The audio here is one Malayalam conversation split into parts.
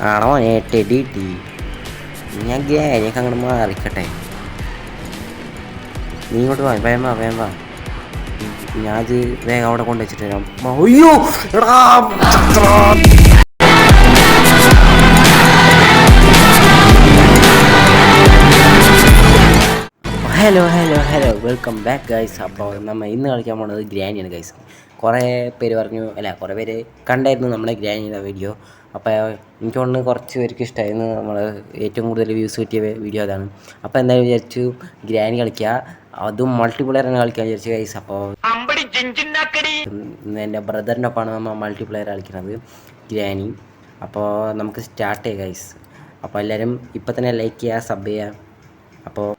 ആണോ ടെടി ടി ഞാൻ ഗ്രാനിയൊക്കെ അങ്ങോട്ട് മാറിക്കട്ടെ. നീ ഇങ്ങോട്ട് വാ, വേഗം വാ, വേഗം വാ. ഞാൻ അത് വേഗം അവിടെ കൊണ്ടുവച്ചിട്ട് വരാം. അയ്യോ എടാ. Hello hello hello welcome back guys. അപ്പോൾ നമ്മൾ ഇന്ന് കളിക്കാൻ പോകുന്നത് ഗ്രാനിയാണ് ഗൈസ്. കുറേ പേര് പറഞ്ഞു, അല്ല കുറേ പേര് കണ്ടായിരുന്നു നമ്മുടെ ഗ്രാനിയുടെ വീഡിയോ. അപ്പോൾ എനിക്ക് തോന്നുന്നു കുറച്ച് പേർക്ക് ഇഷ്ടമായിരുന്നു. നമ്മൾ ഏറ്റവും കൂടുതൽ വ്യൂസ് കിട്ടിയ വീഡിയോ അതാണ്. അപ്പോൾ എന്തായാലും വിചാരിച്ചു ഗ്രാനി കളിക്കുക, അതും മൾട്ടിപ്ലെയറാണ് കളിക്കാൻ വിചാരിച്ചു ഗൈസ്. അപ്പോൾ എൻ്റെ ബ്രദറിനൊപ്പമാണ് നമ്മൾ മൾട്ടിപ്ലെയർ കളിക്കുന്നത് ഗ്രാനി. അപ്പോൾ നമുക്ക് സ്റ്റാർട്ട് ചെയ്യാം ഗൈസ്. അപ്പോൾ എല്ലാവരും ഇപ്പം തന്നെ ലൈക്ക് ചെയ്യുക, സബ് ചെയ്യുക.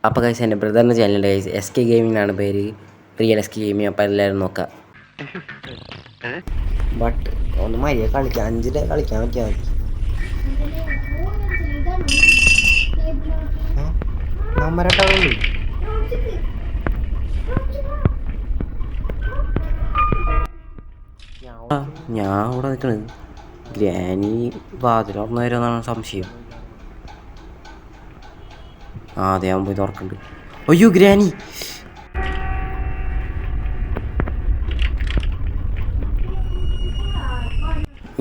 അപ്പോൾ ഗൈസ് എൻ്റെ ബ്രദറിൻ്റെ ചാനലുണ്ട് ഗൈസ്, എസ് കെ ഗെയിമിംഗ് എന്നാണ് പേര്, റിയൽ എസ് കെ ഗെയിമിംഗ്. അപ്പോൾ എല്ലാവരും നോക്കാം. ബട്ട് ഒന്ന് മര്യാദ കളിക്കാം, 5 കളിക്കാൻ പറ്റിയാൽ മതി. നമ്മരട്ടുള്ളൂ ഞാൻ ഇവിടെ നിൽക്കണത്. ഗ്രാനി വാതിലൊന്നു വരുമെന്നാണ് സംശയം. അതെ, അവൻ പോയി തുറക്കുന്നുണ്ട്. അയ്യോ ഗ്രാനി.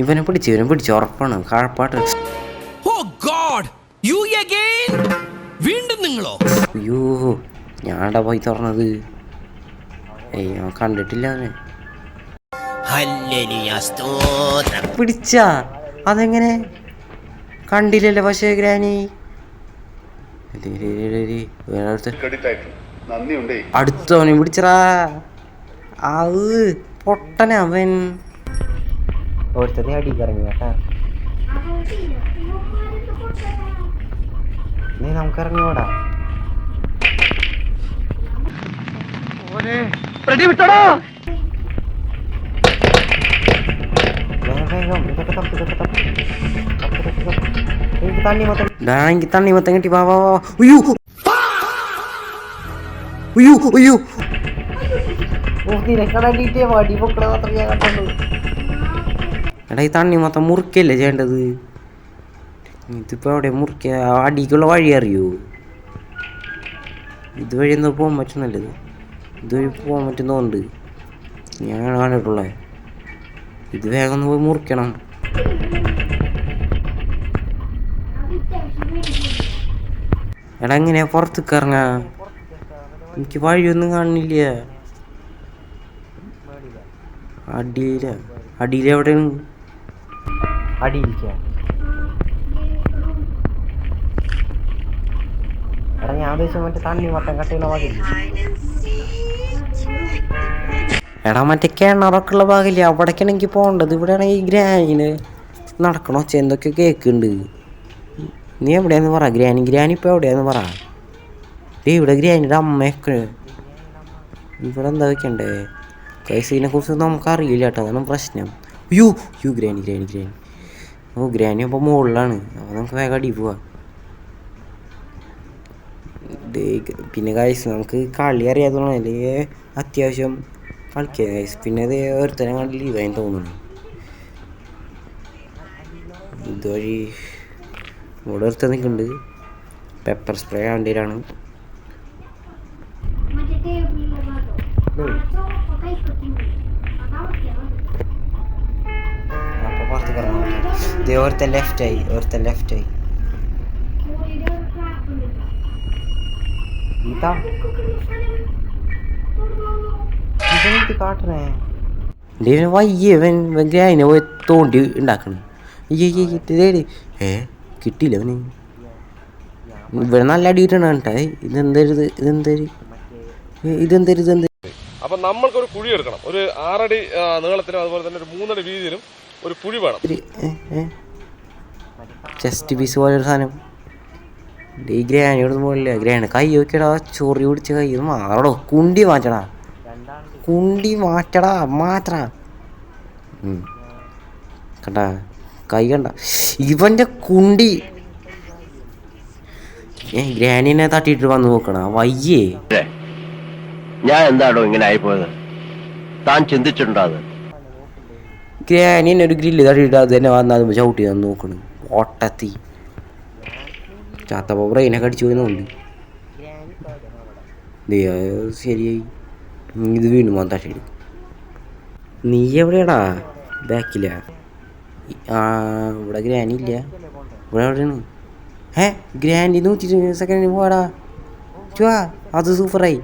ഇവനെ പിടിച്ച് ഉറപ്പാണ് കാഴ്പാട്ട്. അയ്യോ ഞാണ്ടാ പോയി തുറന്നത്. ഞാൻ കണ്ടിട്ടില്ല അവനെ. പിടിച്ച അതെങ്ങനെ കണ്ടില്ലല്ലോ പക്ഷേ ഗ്രാനി. അടുത്തവനെ പിടിച്ചറാ. അത് പൊട്ടനവൻ. ഓരോരുത്തരെ അടിക്ക് ഇറങ്ങി കേട്ടാ. നീ നമുക്ക് ഇറങ്ങിയോടാ. എനിക്ക് തണ്ണി മൊത്തം കിട്ടി. വാ വാ വാ. ഉയ്യോ ഉയ്യോ ഉയ്യോ. എടാ ഈ തണ്ണി മൊത്തം മുറിക്കല്ലേ ചെയ്യേണ്ടത്. ഇതിപ്പോൾ എവിടെ മുറിക്കുക? അടിക്കുള്ള വഴി അറിയോ? ഇതുവഴി എന്താ പോകാൻ പറ്റുന്നല്ലത്? ഇതുവഴി പോകാൻ പറ്റുന്നതുകൊണ്ട് ഞാൻ കണ്ടിട്ടുള്ളത്. ഇത് വേഗം ഒന്ന് പോയി മുറിക്കണം. എടാ എങ്ങനെയാ പുറത്തേക്ക് ഇറങ്ങാ? എനിക്ക് വഴിയൊന്നും കാണുന്നില്ല. അടിയിലെവിടെയാണ്? എടാ ഞാൻ ഉദ്ദേശിച്ച മറ്റേ തണ്ണി മൊത്തം കട്ടയുള്ള ഭാഗമില്ല. എടാ മറ്റേ കിണറൊക്കെ ഉള്ള ഭാഗമില്ല, അവിടേക്കാണ് എനിക്ക് പോകേണ്ടത്. ഇവിടെയാണെങ്കിൽ ഗ്രാനിന് നടക്കണോ എന്തൊക്കെ കേൾക്കുന്നുണ്ട്. നീ എവിടെയാന്ന് പറ. ഗ്രാനി ഇപ്പോൾ എവിടെയാന്ന് പറ. ഇവിടെ ഗ്രാനിയുടെ അമ്മയൊക്കെ ഇവിടെ എന്താ വെക്കണ്ടേ? കേസിനെ കുറിച്ച് നമുക്കറിയില്ല കേട്ടോ, അതാണ് പ്രശ്നം. Granny granny granny. Oh granny അപ്പോൾ മുകളിലാണ്. അപ്പോൾ നമുക്ക് വേഗം അടി പോവാ. പിന്നെ ഗൈസ് നമുക്ക് കളി അറിയാത്തതാണ്, അല്ലെങ്കിൽ അത്യാവശ്യം കളിക്കാം ഗൈസ്. പിന്നെ അത് ഒരുത്തരം കണ്ട് ലീവായി തോന്നുന്നു. ഇതുവഴി ഇവിടെ ഒരുത്തം നിൽക്കുന്നുണ്ട്. പെപ്പർ സ്പ്രേ വണ്ടിയിലാണ്. അപ്പോൾ പുറത്ത് കിടന്നു. ഒരുത്തൻ ലെഫ്റ്റായി. ഗ്രാനിനെ പോയി തോണ്ടി ഉണ്ടാക്കണേ. കിട്ടിയില്ല അവന്. ഇവിടെ നല്ല അടിയിട്ടാണ് കേട്ടോ. ഇതെന്തരുത്. അപ്പൊ നമ്മൾക്കൊരു കുഴി എടുക്കണം. ഒരു 6 അടി നീളത്തിലും അതുപോലെ തന്നെ ഒരു 3 അടി വീതിയിലും ഒരു കുഴി വേണം. ചെസ്റ്റ് പീസ് പോലെ ഒരു സാധനം. ഈ ഗ്രാനിയോട് പോലില്ല. ഗ്രാനി കൈ നോക്കിയടാ, ചൊറി പിടിച്ച കൈ മാറടോ. കുണ്ടി മാറ്റടാ കണ്ടാ കൈ കണ്ട. ഇവന്റെ കുണ്ടി ഗ്രാനിനെ തട്ടിയിട്ട് വന്ന് നോക്കണ വയ്യേ. ഞാൻ എന്താണോ ഇങ്ങനെ ആയിപ്പോയത്? താൻ ചിന്തിച്ചിട്ടുണ്ടോ? ഗ്രാനിനെ ഒരു ഗ്രില്ല് തട്ടിയിട്ട് അത് തന്നെ വന്നാൽ ചവിട്ടി തന്ന് നോക്കണ്. ഒട്ടത്തി ചാത്തപ്പോ ബ്രെയിനൊക്കെ അടിച്ചു പോയിന്നുണ്ട്. ശരിയായി. ഇത് വീണ്ടും മന്താട്ടി. നീ എവിടെയാടാ? ബാക്കില്ല. ഇവിടെ ഗ്രാനി ഇല്ല. ഇവിടെ എവിടെയാണ്? ഗ്രാൻഡി 120 സെക്കൻഡിന് പോടാ. ചുവാ അത് സൂപ്പറായി.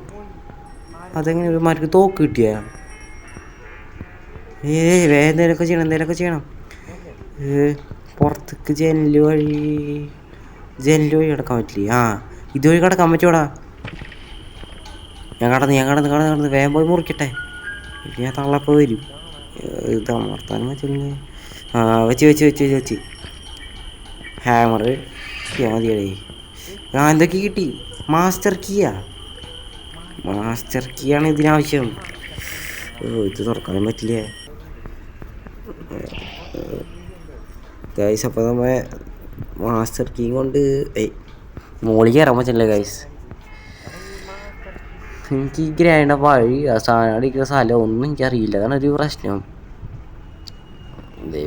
അതെങ്ങനെ ഒരു മാർക്ക് തോക്ക് കിട്ടിയ? എന്തേലൊക്കെ ചെയ്യണം. പുറത്തേക്ക് ജനൽ വഴി കിടക്കാൻ പറ്റില്ലേ? ഇതുവഴി കിടക്കാൻ പറ്റുമോടാ? ഞാൻ കടന്ന് വേഗം പോയി മുറിക്കട്ടെ. ഞാൻ തള്ളപ്പോൾ വരും. ഇത് അമർത്താനും പറ്റില്ലേ? വെച്ച് ഹാമർ മതിയടേ. എന്തൊക്കെ കിട്ടി? മാസ്റ്റർ കീയാണ് ഇതിനാവശ്യം. ഇത് തുറക്കാനും പറ്റില്ലേ ഗൈസ്? അപ്പോൾ നമ്മൾ മാസ്റ്റർ കീ കൊണ്ട് മോളിൽ കയറാൻ പറ്റില്ല ഗൈസ്. എനിക്ക് ഈ ഗ്രാൻഡിൻ്റെ വഴി സാധനം അടിക്കുന്ന സ്ഥലം ഒന്നും എനിക്കറിയില്ല. അതാണ് ഒരു പ്രശ്നം.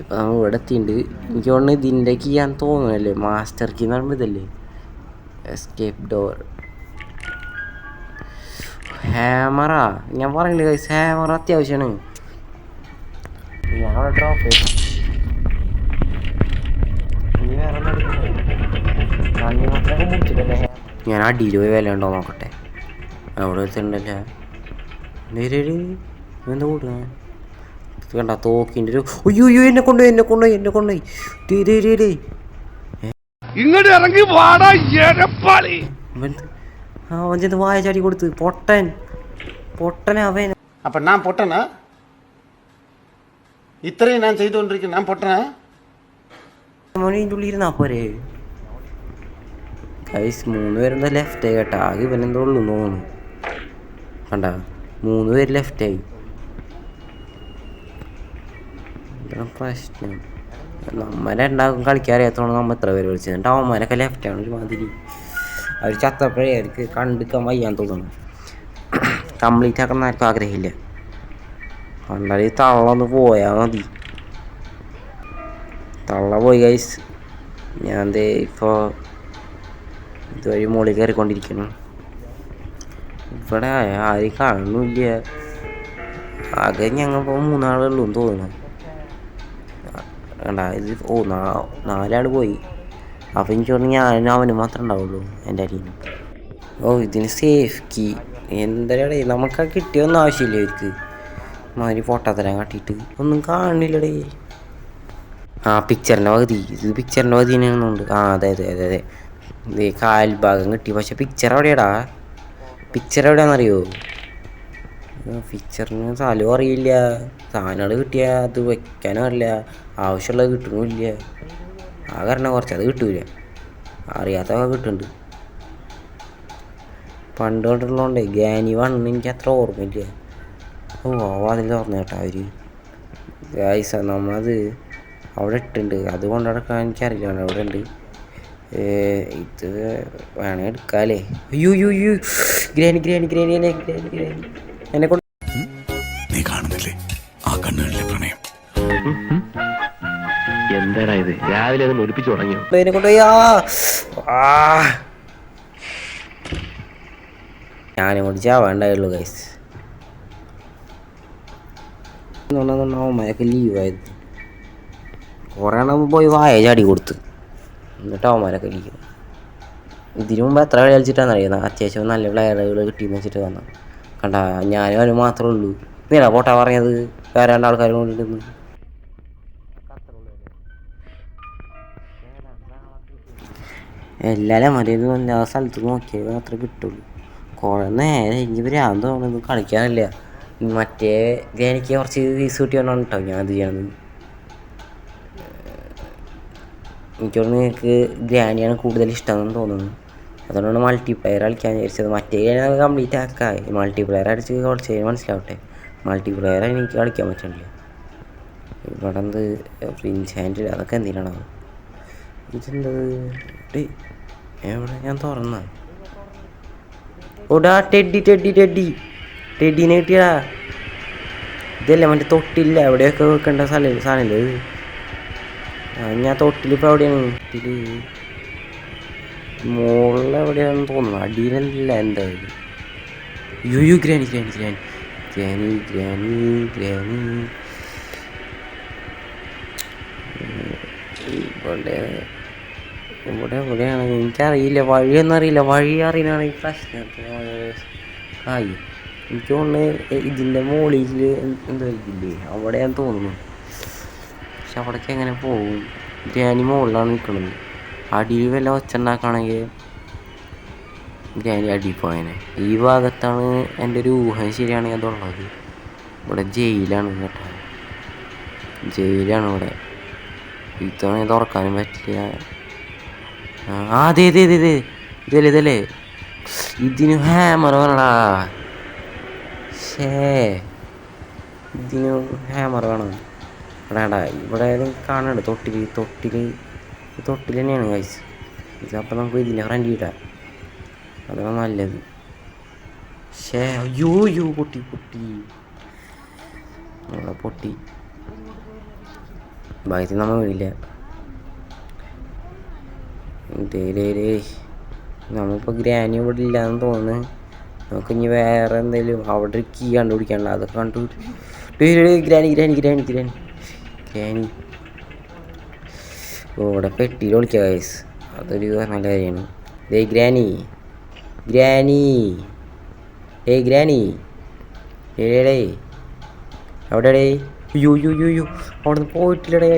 ഇപ്പം നമ്മൾ ഇവിടെ എത്തിയിട്ടുണ്ട്. എനിക്ക് തോന്നുന്നു ഇതിൻ്റെ കീ ഞാൻ തോന്നുന്നല്ലേ. മാസ്റ്റർ കീ എന്ന് പറയുമ്പോൾ ഇതല്ലേ എസ്കേപ്പ് ഡോർ. ഹാമറാ ഞാൻ പറഞ്ഞില്ലേ ഗൈസ്, ഹാമർ അത്യാവശ്യമാണ്. ഞങ്ങളെ ഡ്രോപ്പ് ഞാൻ അടിയിൽ പോയി വില ഉണ്ടോ നോക്കട്ടെ. അവിടെ വെച്ചിട്ടുണ്ടല്ലേ എന്താ കൂടുക കണ്ട തോക്കിൻ്റെ ഒരു അയ്യോ എന്നെ കൊണ്ടുപോയി ഇങ്ങോട്ട് ഇറങ്ങി അവൻ വായ ചാടി കൊടുത്ത് പൊട്ടൻ അവൻ. அப்ப நான் பொட்டனா? ഇത്രയും ഞാൻ ചെയ്തുകൊണ്ടിരിക്കുന്നു. ഞാൻ പൊട്ടനാ? മോനെ ഉള്ളിൽ ഇരുന്നാ പോരെ ഗൈസ്? 3 പേരെന്താ ലെഫ്റ്റ് ആയി കേട്ടാ. ആകെ ഇവനെന്തോ ഉള്ളൂ തോന്നുന്നു. കണ്ട 3 പേര് ലെഫ്റ്റായി. ഇതാണ് പ്രശ്നം. നമ്മരെ ഉണ്ടാകും കളിക്കാൻ അറിയാത്തതുകൊണ്ട് നമ്മൾ എത്ര പേര് വിളിച്ചത്. എന്നിട്ട് അവന്മാരൊക്കെ ലെഫ്റ്റാണ് ഒരുമാതിരി. അവർ ചത്തപ്പോഴേ അവർക്ക് കണ്ടിക്കാൻ വയ്യാന്ന് തോന്നുന്നു. കംപ്ലീറ്റ് ആക്കണം ആർക്കും ആഗ്രഹമില്ല. പണ്ടാല് തള്ളൊന്ന് പോയാൽ മതി. തള്ള പോയി ഗൈസ്. ഞാൻ ഇപ്പോൾ ഇതുവഴി മുകളിൽ കയറിക്കൊണ്ടിരിക്കുന്നു. ഇവിടെ ആരും കാണുന്നില്ല. ആകെ ഞങ്ങളിപ്പോൾ 3 ആളുള്ളൂ എന്ന് തോന്നുന്നു. വേണ്ട ഇത് 4 ആൾ പോയി. അപ്പം എനിക്ക് തോന്നുന്നു ഞാനും അവനും മാത്രമേ ഉണ്ടാവുള്ളൂ എൻ്റെ അരിയിൽ. ഇതിന് സേഫ് കീ എന്തരടേ? നമുക്ക് കിട്ടിയൊന്നും ആവശ്യമില്ല ഇവർക്ക്. മാതിരി പൊട്ടാത്തരാൻ കാട്ടിയിട്ട് ഒന്നും കാണില്ലടേ. പിക്ചറിൻ്റെ പകുതി. ഇത് പിക്ചറിൻ്റെ പകുതി തന്നെയാണെന്നുണ്ട്. അതെ ഇത് കാൽഭാഗം കിട്ടി. പക്ഷെ പിക്ചർ എവിടെയാടാ? പിക്ചർ എവിടെയാണെന്നറിയോ? പിക്ചറിന് സ്ഥലവും അറിയില്ല. സാധനങ്ങൾ കിട്ടിയാൽ അത് വെക്കാനും അറിയില്ല. ആവശ്യമുള്ളത് കിട്ടണമില്ല. ആ കാരണം കുറച്ചത് കിട്ടൂല. അറിയാത്തൊക്കെ കിട്ടുന്നുണ്ട്. പണ്ട് തൊട്ടുള്ളതുകൊണ്ടേ ഗ്യാനി 1 എനിക്ക് അത്ര ഓർമ്മയില്ല. അതിൽ ഓർമ്മ കേട്ടോ അവർ ഗൈസ്. നമ്മളത് അവിടെ ഇട്ടുണ്ട്. അത് കൊണ്ട് നടക്കാൻ എനിക്കറിയില്ല. അവിടെ ഉണ്ട്. ഇത് വേണേ എടുക്കാല്ലേ. അയ്യോ ഗ്രാനി എന്നെ കൊണ്ട് നീ കാണുന്നില്ലേ ആ കണ്ണുകളിലെ പ്രണയം? എന്താടാ ഇത്? രാവിലെ അത് ഒലിപ്പിച്ചു തുടങ്ങിയോ? എന്നെ കൊണ്ടുപോയി. ഞാനും കൊണ്ട് ചാവാണ്ടായുള്ളൂ ഗൈസ്. അവന്മാരൊക്കെ ലീവായത്. കുറേ എണ്ണം പോയി വായ ചാടി കൊടുത്ത്. എന്നിട്ട് അവന്മാരൊക്കെ ലീവ്. ഇതിനു മുമ്പ് എത്ര കളി കളിച്ചിട്ടാണെന്നറിയുന്നത്. അത്യാവശ്യം നല്ല പ്ലെയറുകൾ കിട്ടിയെന്ന് വെച്ചിട്ട് വന്ന കണ്ട. ഞാനും അവന് മാത്രമേ ഉള്ളൂ. നീടാ പോട്ടാ പറഞ്ഞത് വേറെ 2 ആൾക്കാർ കൊണ്ടിരുന്നു. എല്ലാവരും മതിയെന്ന് എല്ലാ സ്ഥലത്ത് നോക്കിയാൽ മാത്രമേ കിട്ടുള്ളൂ. കുറേ നേരം എനിക്ക് ഭ്രാന്ത് തോന്നുന്നത് കളിക്കാനില്ല. മറ്റേ എനിക്ക് കുറച്ച് ഫീസ് കിട്ടിയോണ്ടാണ് കേട്ടോ ഞാൻ അത് ചെയ്യണത്. എനിക്ക് തോന്നുന്നു നിങ്ങൾക്ക് ഗ്രാനിയാണ് കൂടുതൽ ഇഷ്ടമെന്ന് തോന്നുന്നു. അതുകൊണ്ടാണ് മൾട്ടിപ്ലെയർ കളിക്കാൻ വിചാരിച്ചത്. മറ്റേ ഗ്രാനി കംപ്ലീറ്റ് ആക്കാം. മൾട്ടിപ്ലെയർ അടിച്ച് കുറച്ച് കഴിഞ്ഞ് മനസ്സിലാവട്ടെ. മൾട്ടിപ്ലെയർ എനിക്ക് കളിക്കാൻ പറ്റണില്ല. ഇവിടെ എന്ത് ഫ്രിഞ്ച് ഹാൻഡിൽ അതൊക്കെ എന്തിനാണോ? ഇതെന്തത്? എവിടെ ഞാൻ തുറന്ന ഓടാ. ടെഡീനെ കിട്ടിയാ. ഇതല്ലേ മറ്റേ തൊട്ടില്ല എവിടെയൊക്കെ വെക്കേണ്ട സാധനമല്ലേ? ഞാൻ തൊട്ടിലിപ്പോൾ എവിടെയാണ്? തൊട്ടിൽ മുകളിൽ എവിടെയാണെന്ന് തോന്നുന്നു, അടിയിലല്ല എന്തായാലും. You granny granny granny granny granny granny ഇവിടെ ഇവിടെ എവിടെയാണ് എനിക്കറിയില്ല, വഴിയൊന്നും അറിയില്ല. വഴി അറിയാനാണ് ഈ പ്രശ്നം. ആയി എനിക്ക് തോന്നുന്നു ഇതിൻ്റെ മുകളിൽ എന്താ ഇല്ലേ അവിടെയാന്ന് തോന്നുന്നു. പക്ഷെ അവിടേക്ക് എങ്ങനെ പോകും? ഗ്രാനി മുകളിലാണ് നിൽക്കുന്നത്. അടിയിൽ വല്ല ഒച്ച ഉണ്ടാക്കുകയാണെങ്കിൽ ഗ്രാനി അടിയിൽ പോയനെ. ഈ ഭാഗത്താണ് എൻ്റെ ഒരു ഊഹം ശരിയാണെങ്കിൽ അതുള്ളത്. ഇവിടെ ജയിലാണ് കേട്ടോ, ജയിലാണ് ഇവിടെ. ഇത്തവണ തുറക്കാനും പറ്റില്ല. അതെ അതെ അതെ അതെ ഇതല്ലേ ഇതല്ലേ, ഇതിന് ഹാമർ വേണടാ. ഇതിന് ഹാമർ വേണം. വേണ്ടാ, ഇവിടെ കാണുന്നുണ്ട് തൊട്ടിൽ തന്നെയാണ് കഴിച്ച്. ഇതപ്പം നമുക്ക് ഇതിൻ്റെ ഫ്രണ്ട് ഇടാം, അതാണ് നല്ലത്. അയ്യോ പൊട്ടി അവിടെ പൊട്ടി. ഭാഗ്യത്തിൽ നമ്മൾ വീഴില്ല. നമ്മളിപ്പോൾ ഗ്രാനി ഇവിടെ ഇല്ലാന്ന് തോന്നുന്നു. നമുക്ക് ഇനി വേറെ എന്തെങ്കിലും അവിടെ ഒരു കീ കണ്ടുപിടിക്കാനുള്ള, അതൊക്കെ granny granny granny granny granny ഇവിടെ പെട്ടിയിൽ വിളിക്കുക ഗൈസ്, അതൊരു നല്ല കാര്യമാണ്. ഗ്രാനി ഗ്രാനി ഗ്രാനി ഏടേ അവിടെ അവിടെ നിന്ന് പോയിട്ടില്ലടേ.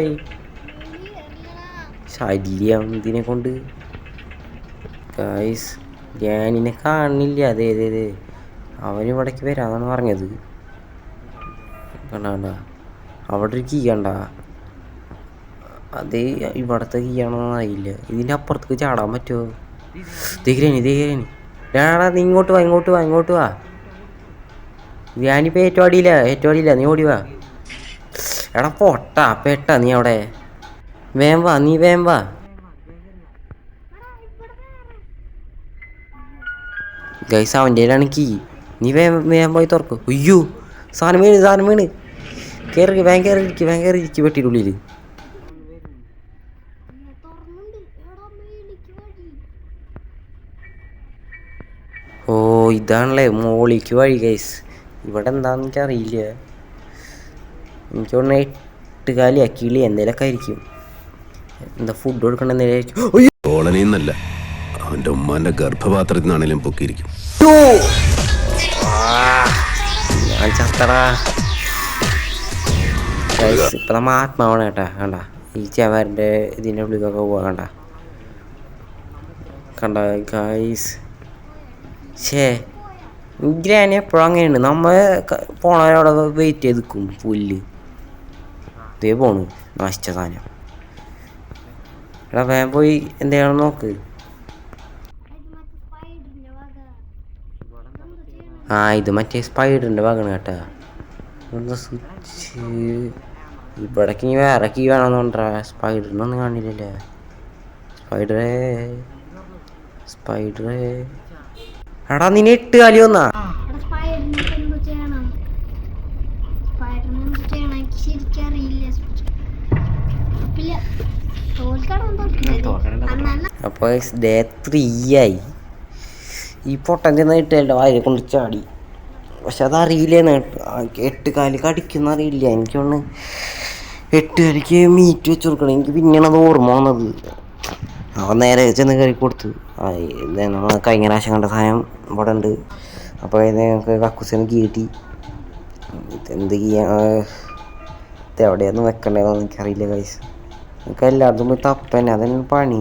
ശല്യം ഇതിനെ കൊണ്ട് ഗൈസ്. ഗ്രാനിനെ കാണുന്നില്ല. അതെ അവനിവിടേക്ക് വരാന്നാണ് പറഞ്ഞത്. കണ്ട അവിടെ ഒരു കീ കണ്ട, അത് ഇവിടുത്തെ കീ ആണോന്ന് അറിയില്ല. ഇതിൻ്റെ അപ്പുറത്തേക്ക് ചാടാൻ പറ്റുമോ? ഗ്രാനി ഡാടാ, നീ ഇങ്ങോട്ട് വാ. ഞാനിപ്പോൾ ഏറ്റവും അടിയില്ല, നീ ഓടി വാ. എടാ പെട്ടാ നീ അവിടെ. വേം വാ. ഗൈസ് അവൻ്റെ കയ്യിലാണ് കീ. നീ വേഗം പോയി തുറക്കും. അയ്യോ സാധനം വീണ് കയറി ഇരിക്കും പെട്ടിയുടെ ഉള്ളിൽ. ഓ ഇതാണല്ലേ മോളിക്ക് വഴി ഗൈസ്. ഇവിടെ എന്താന്ന് എനിക്കറിയില്ല. എനിക്ക് തോന്നുന്നു 8 കാലിയാ കിളി എന്തേലൊക്കെ ആയിരിക്കും. എന്താ ഫുഡ് കൊടുക്കണ എന്തേലും. കോളനിന്നല്ല, അവന്റെ ഉമ്മാന്റെ ഗർഭപാത്രത്തിൽ നിന്നാണേലും പൊക്കിയിരിക്കും. ഞാൻ ചത്തടാ ഗൈസ്. ഇപ്പം നമ്മ ആത്മാവാണ് കേട്ടാ. കണ്ട ഈ ചവറിൻ്റെ ഇതിൻ്റെ ഉള്ളിലൊക്കെ പോവാ. കണ്ട ഗൈസ്. ഗ്രാനി എപ്പോഴും അങ്ങനെയുണ്ട്. നമ്മൾ പോണവരവിടെ വെയിറ്റ് ചെയ്ത് നിൽക്കും. പുല്ല് ഇതേ പോണു നശിച്ച സാധനം. എടാ വേഗം പോയി എന്തെങ്കിലും നോക്ക്. ഇത് മറ്റേ സ്പൈഡറിൻ്റെ ഭാഗമാണ് കേട്ടാ. സ്വിച്ച് ഇവിടേക്ക് ഇനി വേറെ കീ വേണമെന്നുണ്ടാ. സ്പൈഡറിനൊന്നും കാണില്ലല്ലേ. സ്പൈഡറേ എടാ നിന്നെ 8 കാലി വന്നാ. അപ്പോൾ ഡേ 3 ആയി. ഈ പൊട്ടൻ ചെന്ന് ഇട്ടല്ലോ അതിനെ കൊണ്ട് ചാടി. പക്ഷെ അതറിയില്ലേന്ന്. 8 കാല് കടിക്കുന്ന അറിയില്ല. എനിക്കൊന്ന് 8 കാലിക്ക് മീറ്റ് വെച്ച് കൊടുക്കണം. എനിക്ക് പിന്നെയാണ് അത് ഓർമ്മ വന്നത്. അവൻ നേരെ ചെന്ന് കയറി കൊടുത്തു. നമ്മൾ കഴിഞ്ഞ പ്രാവശ്യം കണ്ട സാധനം ഇവിടെ ഉണ്ട്. അപ്പോൾ ഇത് ഞങ്ങൾക്ക് കക്കൂസിന് കിട്ടി. ഇതെന്ത് ഇതെവിടെയൊന്നും വെക്കണ്ടതെന്ന് എനിക്കറിയില്ല കൈസ്. നമുക്ക് എല്ലായിടത്തും പോയി തപ്പന്നെ, അതന്നെ പണി.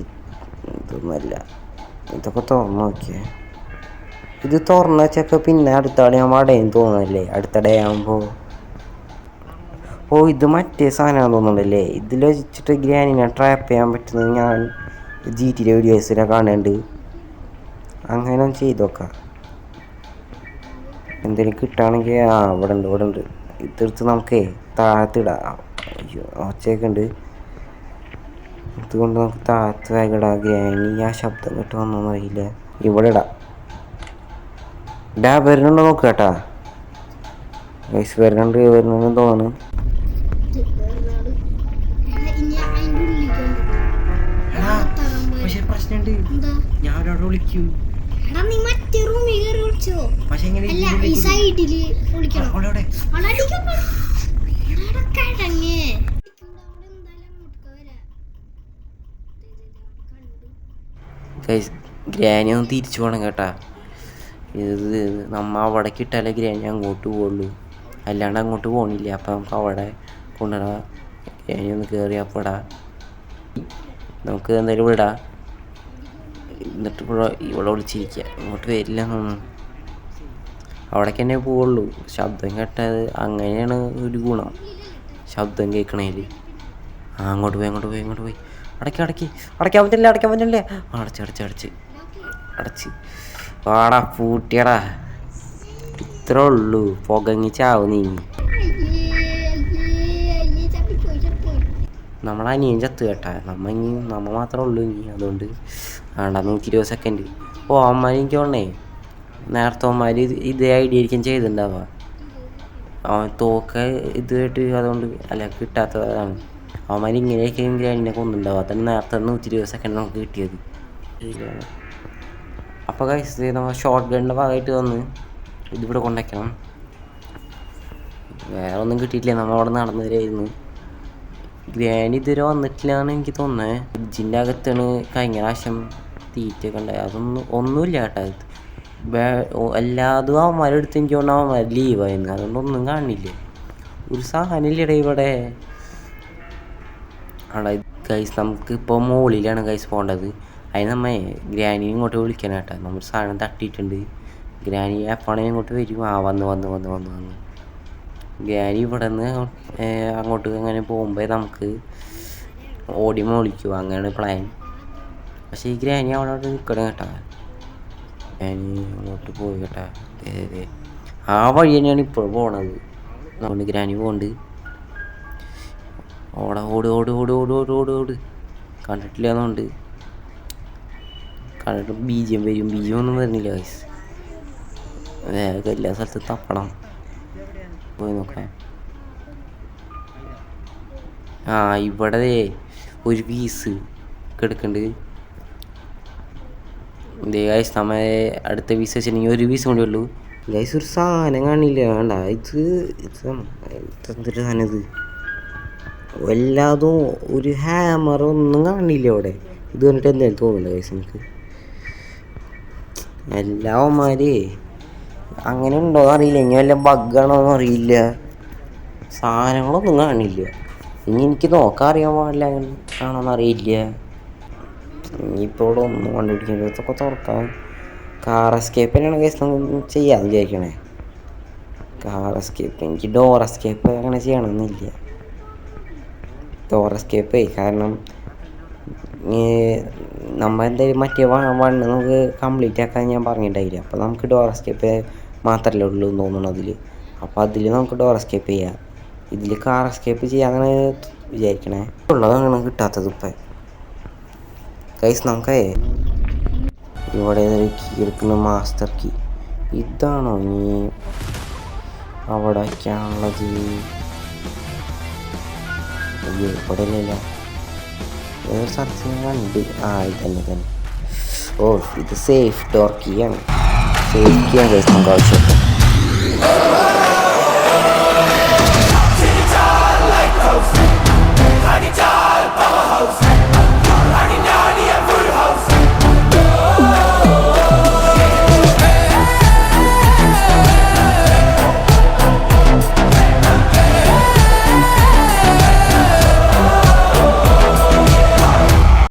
ഇതൊന്നുമല്ല, ഇതൊക്കെ തുറന്നു നോക്കിയേ. ഇത് തുറന്നു വെച്ചൊക്കെ പിന്നെ അടുത്തടെ ആകുമ്പോൾ അടയും തോന്നുന്നല്ലേ. അടുത്തടെ ആകുമ്പോൾ ഇത് മറ്റേ സാധനമാണെന്ന് തോന്നുന്നുണ്ടല്ലേ. ഇതിൽ വെച്ചിട്ട് ഗ്രാനിനെ ട്രാപ്പ് ചെയ്യാൻ പറ്റുന്നത് ഞാൻ GTA വീഡിയോസിലൊക്കെ കാണുന്നുണ്ട്. അങ്ങനെ ഒന്ന് ചെയ്ത് നോക്കാം. എന്തെങ്കിലും കിട്ടുകയാണെങ്കിൽ ഇവിടെ ഉണ്ട്. ഇതെടുത്ത് നമുക്കേ താഴത്തിടാം. അയ്യോ ഒച്ചയൊക്കെ ഉണ്ട്. ഇതുകൊണ്ട് നമുക്ക് താഴത്ത് വേഗം ഗ്രാനി ആ ശബ്ദം കേട്ട് വന്നോന്ന് അറിയില്ല. ഇവിടെ ഇടാം. വരുന്നുണ്ടോ നോക്കുക കേട്ടാ. വരുന്നുണ്ടെന്ന് തോന്നുന്നു. ഉണ്ട്. എന്താ ഞാൻ അവിടെ വിളിക്കും. എടാ നീ മറ്റേ റൂമിൽ കയറി വിളിച്ചോ? പക്ഷെ എങ്ങനെ അല്ല ഈ സൈഡില് വിളിക്കണം. അവിടെ അവിടെ അടിക്കപ്പോ എടാ കടങ്ങേ ഗൈസ് ഗ്രാനി ഒന്ന് തിരിച്ചു പോകണം കേട്ടാ. ഇത് നമ്മ അവിടേക്ക് ഇട്ടാലേ ഗ്രാനി അങ്ങോട്ട് പോകുള്ളൂ, അല്ലാണ്ട് അങ്ങോട്ട് പോകണില്ല. അപ്പം നമുക്ക് അവിടെ കൊണ്ടുവരാം. ഗ്രാനി ഒന്ന് കയറിയപ്പോടാ നമുക്ക് എന്തായാലും വിടാം. എന്നിട്ട് ഇവിടെ വിളിച്ചിരിക്കുക, ഇങ്ങോട്ട് വരില്ല എന്നൊന്നും. അവിടേക്ക് തന്നെ പോവുള്ളൂ. ശബ്ദം കേട്ടത് അങ്ങനെയാണ് ഒരു ഗുണം, ശബ്ദം കേൾക്കണേൽ. അങ്ങോട്ട് പോയി അടയ്ക്കാൻ പറ്റില്ല. അടച്ച് വാടാ പൂട്ടിയടാ. ഇത്രേ ഉള്ളൂ, പുകങ്ങി ചാവും നീ. നമ്മളെ അനിയൻ ചത്ത് കേട്ടാ. നമ്മ മാത്രമേ ഉള്ളൂ ഇനി. അതുകൊണ്ട് വേണ്ട 120 സെക്കൻഡ്. അവന്മാർ എനിക്ക് തോന്നണേ നേരത്തെ അവന്മാർ ഇതേ ഐഡിയ ആയിരിക്കും ചെയ്തിട്ടുണ്ടാവുക. അവൻ തോക്ക ഇതായിട്ട് അതുകൊണ്ട് അല്ല കിട്ടാത്തതാണ്. അവന്മാർ ഇങ്ങനെയൊക്കെയും ഗ്രാനിനെ കൊണ്ടുണ്ടാവുക. അതാണ് നേരത്തെ 120 സെക്കൻഡ് നമുക്ക് കിട്ടിയത്. അപ്പോൾ കഴിച്ചത് നമ്മൾ ഷോർട്ട് ഗണ്ണിൻ്റെ ഭാഗമായിട്ട് വന്ന് ഇതിവിടെ കൊണ്ടുവയ്ക്കണം. വേറെ ഒന്നും കിട്ടിയിട്ടില്ല, നമ്മൾ അവിടെ നടന്നു വരായിരുന്നു. ഗ്രാനി ഇതുവരെ വന്നിട്ടില്ല എന്ന് എനിക്ക് തോന്നുന്നത്. ഫ്രിഡ്ജിൻ്റെ അകത്താണ് കഴിഞ്ഞ പ്രാവശ്യം തീറ്റയൊക്കെ ഉണ്ടായത്. ഒന്നുമില്ല കേട്ടോ. എല്ലാതും അവന്മാരെടുത്ത് എനിക്ക് തോന്നുന്നു അവന്മാർ ലീവായിരുന്നു. അതുകൊണ്ടൊന്നും കാണില്ല. ഒരു സാധനമില്ലടേ ഇവിടെ. ആടാ ഗൈസ് നമുക്ക് ഇപ്പോൾ മുകളിലാണ് ഗൈസ് പോകേണ്ടത്. അതിന് നമ്മ ഗ്രാനി ഇങ്ങോട്ട് വിളിക്കണം കേട്ടോ. നമ്മൾ സാധനം തട്ടിയിട്ടുണ്ട്. ഗ്രാനി എപ്പോഴാണെങ്കിൽ ഇങ്ങോട്ട് വരും. വന്ന് ഗ്രാനി ഇവിടെ നിന്ന് അങ്ങോട്ട് അങ്ങനെ പോകുമ്പോൾ നമുക്ക് ഓടി വിളിക്കും. അങ്ങനെയാണ് പ്ലാൻ. പക്ഷേ ഈ ഗ്രാനി അവിടെ നിൽക്കണം കേട്ടോ. ഗ്രാനി അങ്ങോട്ട് പോയി കേട്ടോ. ആ വഴി തന്നെയാണ് ഇപ്പോൾ പോണത്. അതുകൊണ്ട് ഗ്രാനി പോകുന്നുണ്ട്. ഓട് കണ്ടിട്ടില്ല എന്നുണ്ട്. കണ്ടിട്ട് ബീജിയം ഒന്നും വരുന്നില്ല ഗൈസ്. വേഗം എല്ലാ സ്ഥലത്തും തപ്പണം. പോയി നോക്കാം. ഇവിടെ ഒരു പീസ് കിടക്കുന്നുണ്ട്. ഇതേ ഗൈസ് നമ്മ അടുത്ത പീസ് വെച്ചിട്ടുണ്ടെങ്കിൽ ഒരു പീസ് കൂടി ഉള്ളൂ ഗൈസ്. ഒരു സാധനം കാണില്ല. വേണ്ട എന്തൊരു സാധനം ഇത്. എല്ലാതും ഒരു ഹാമർ ഒന്നും കാണില്ല അവിടെ. ഇത് കണ്ടിട്ട് എന്തായാലും തോന്നില്ല ഗൈസ് എനിക്ക്. എല്ലാവന്മാര് അങ്ങനെ ഉണ്ടോയെന്ന് അറിയില്ല. ഇനി വല്ല ബഗ്ഗാണോന്നും അറിയില്ല. സാധനങ്ങളൊന്നും കാണില്ല. ഇനി എനിക്ക് നോക്കാൻ അറിയാൻ പാടില്ല ആണോന്ന് അറിയില്ല. ഇനിയിപ്പോൾ ഇവിടെ ഒന്നും കണ്ടുപിടിക്കേണ്ടതൊക്കെ തുറക്കാം. കാർ എസ്കേപ്പ് തന്നെയാണ് കേസ് നമുക്ക് ചെയ്യാമെന്ന് വിചാരിക്കണേ. കാർ എസ്കേപ്പ് എനിക്ക് ഡോർ എസ്കേപ്പ് അങ്ങനെ ചെയ്യണമെന്നില്ല. ഡോർ എസ്കേപ്പ് കാരണം നമ്മൾ എന്തായാലും മറ്റേ വണ്ണ് നമുക്ക് കംപ്ലീറ്റ് ആക്കാൻ ഞാൻ പറഞ്ഞിട്ടുണ്ടായില്ല. അപ്പോൾ നമുക്ക് ഡോർ എസ്കേപ്പ് മാത്രമല്ലേ ഉള്ളൂ എന്ന് തോന്നുന്നു അതിൽ. അപ്പോൾ അതിൽ നമുക്ക് ഡോർ എസ്കേപ്പ് ചെയ്യാം. ഇതിൽ കാർ എസ്കേപ്പ് ചെയ്യാന്നാണ് വിചാരിക്കണേ. ഉള്ളതാണ് കിട്ടാത്തത് ഇപ്പം ഗൈസ്. നമുക്ക് ഇവിടെ കീ എടുക്കുന്ന മാസ്റ്റർ കീ ഇതാണോ നീ അവിടെ വയ്ക്കാനുള്ളത്? ഇവിടെ ഇല്ല. വേറെ സ്ഥലത്ത് കണ്ട്. ഇത് തന്നെ. ഓ ഇത് സേഫ് ഡോർ കീ ആണ്. സേഫ് കീ ആണ് ഗൈസ് നമുക്ക് ആവശ്യം. Digital powerhouse.